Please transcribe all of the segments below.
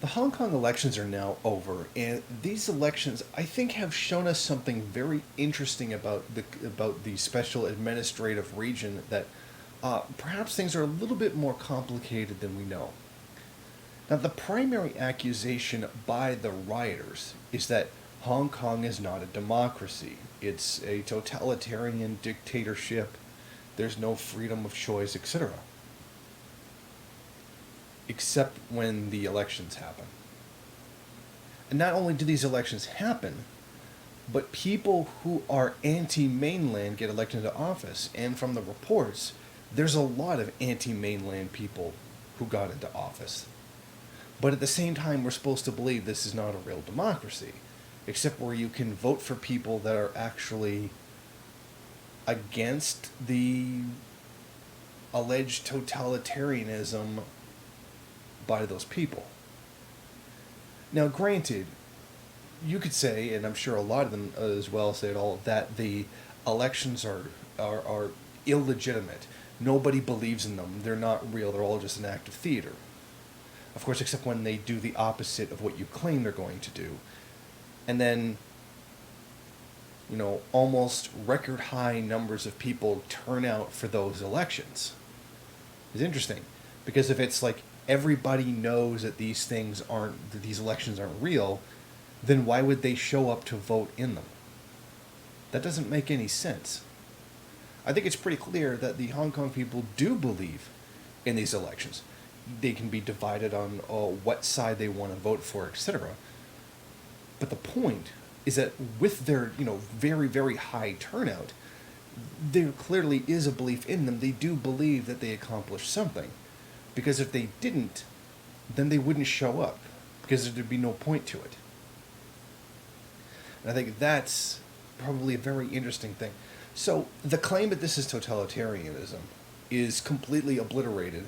The Hong Kong elections are now over, and these elections, I think, have shown us something very interesting about the special administrative region. That perhaps things are a little bit more complicated than we know. Now, the primary accusation by the rioters is that Hong Kong is not a democracy. It's a totalitarian dictatorship. There's no freedom of choice, etc. Except when the elections happen. And not only do these elections happen, but people who are anti-mainland get elected into office. And from the reports, there's a lot of anti-mainland people who got into office. But at the same time, we're supposed to believe this is not a real democracy, except where you can vote for people that are actually against the alleged totalitarianism by those people. Now, granted, you could say, and I'm sure a lot of them as well say it all, that the elections are illegitimate. Nobody believes in them. They're not real. They're all just an act of theater. Of course, except when they do the opposite of what you claim they're going to do. And then, almost record high numbers of people turn out for those elections. It's interesting, because if it's like everybody knows that these elections aren't real, then why would they show up to vote in them? That doesn't make any sense. I think it's pretty clear that the Hong Kong people do believe in these elections. They can be divided on what side they want to vote for, etc. But the point is that with their, very, very high turnout, there clearly is a belief in them. They do believe that they accomplished something. Because if they didn't, then they wouldn't show up, because there'd be no point to it. And I think that's probably a very interesting thing. So the claim that this is totalitarianism is completely obliterated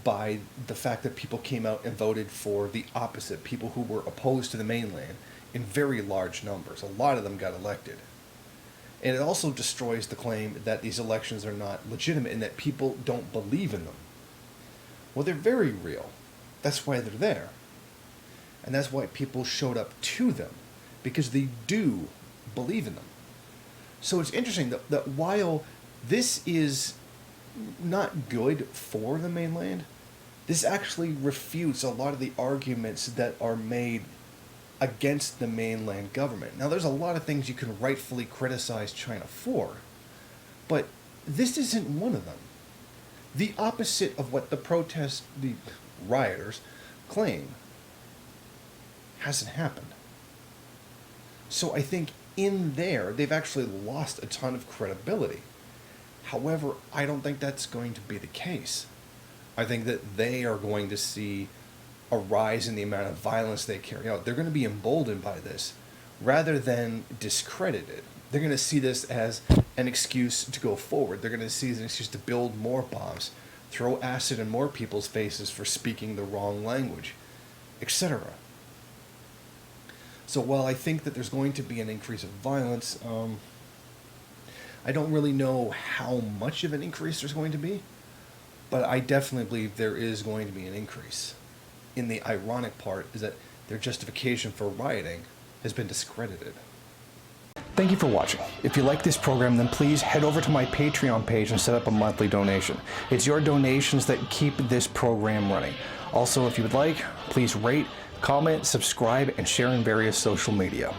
by the fact that people came out and voted for the opposite, people who were opposed to the mainland, in very large numbers. A lot of them got elected. And it also destroys the claim that these elections are not legitimate and that people don't believe in them. Well, they're very real. That's why they're there. And that's why people showed up to them, because they do believe in them. So it's interesting that while this is not good for the mainland, this actually refutes a lot of the arguments that are made against the mainland government. Now, there's a lot of things you can rightfully criticize China for, but this isn't one of them. The opposite of what the rioters claim hasn't happened. So I think in there, they've actually lost a ton of credibility. However, I don't think that's going to be the case. I think that they are going to see a rise in the amount of violence they carry out. They're going to be emboldened by this rather than discredited. They're going to see this as an excuse to go forward. They're going to see it as an excuse to build more bombs, throw acid in more people's faces for speaking the wrong language, etc. So while I think that there's going to be an increase of violence, I don't really know how much of an increase there's going to be, but I definitely believe there is going to be an increase. And the ironic part is that their justification for rioting has been discredited. Thank you for watching. If you like this program, then please head over to my Patreon page and set up a monthly donation. It's your donations that keep this program running. Also, if you would like, please rate, comment, subscribe, and share in various social media.